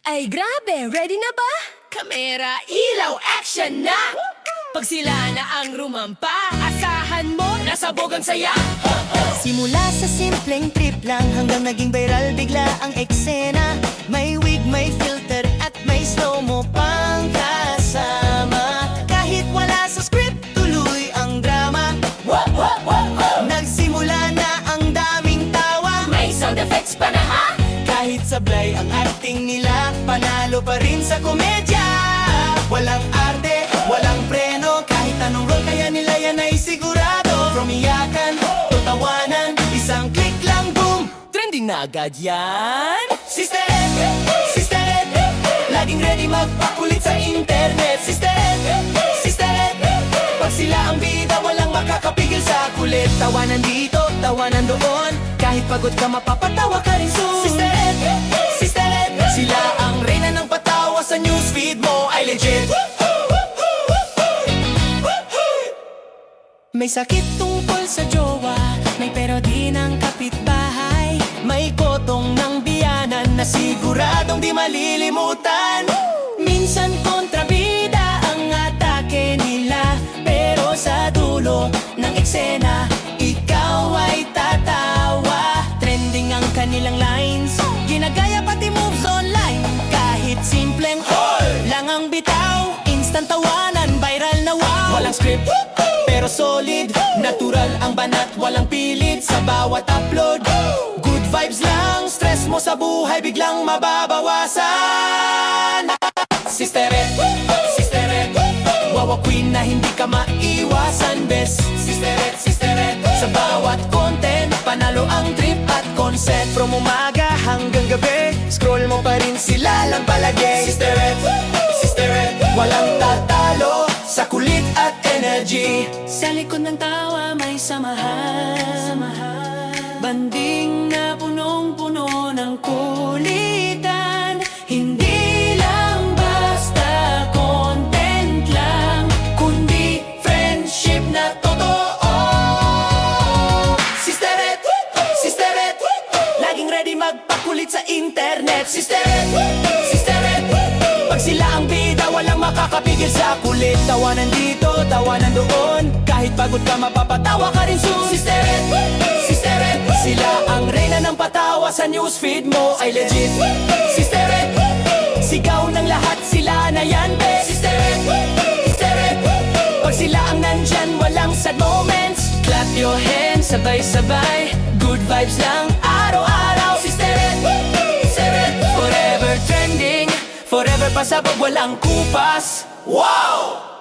Ay grabe, ready na ba? Kamera, ilaw, action na! Pag sila na ang rumampa, asahan mo, nasabog ang saya. Simula sa simpleng trip lang hanggang naging viral bigla ang eksena. May wig, may filter at may slow-mo pang kasama. Kahit wala sa script, tuloy ang drama. Nagsimula na ang daming tawa. May sound effects pa na ha? Kahit sablay ang acting nila, panalo pa rin sa komedya. Walang arte, walang preno, kahit anong role kaya nila yan ay sigurado. From iyakan, to tawanan, isang click lang, boom, Trending na agad yan. Sister Ed, laging ready magpakulit sa internet. Sister Ed, pag sila ang bida, walang makakapigil sa kulit. Tawanan dito, tawanan doon, kahit pagod ka mapapatawa ka rin soon. Sister Ed, sila ang reyna ng patawa sa newsfeed mo ay legit. May sakit tungkol sa jowa, may pero di ng kapitbahay. May kotong ng biyanan na siguradong di malilimutan. Minsan kontrabida ang atake nila, pero sa dulo ng eksena, ikaw ay tatawa. Trending ang kanilang lines, ginagaya pati moves online. Kahit simpleng lang ang bitaw, instant tawanan, viral na wow. Walang script, pero solid, natural ang banat, walang pilit sa bawat upload. Good vibes lang, stress mo sa buhay biglang mababawasan. Sister Ed, wawa queen na hindi ka maiwasan, best. Sister Ed, sa bawat content, panalo ang trip at concept. From umaga hanggang gabi, scroll mo pa rin sila lang palagi. Sister Ed, walang tatalo sa kulit at energy. Sa likod ng tawa may samahan, banding na punong-puno ng kulitan. Hindi lang basta content lang, kundi friendship na totoo. Sister Ed, laging ready magpakulit sa internet. Sister Ed, pag sila ang bida, walang makakapigil sa kulit. Tawanan dito, tawanan doon, kahit pagod ka mapapatawa ka rin soon. Sister Ed, sila ang reyna ng patawa sa newsfeed mo ay legit. Sister Ed, sigaw ng lahat, sila na yan, be. Sister Ed, pag sila ang nandyan, walang sad moments. Clap your hands, sabay-sabay, good vibes lang araw-araw. Sister Ed, forever trending, forever pasabog, walang kupas. Wow!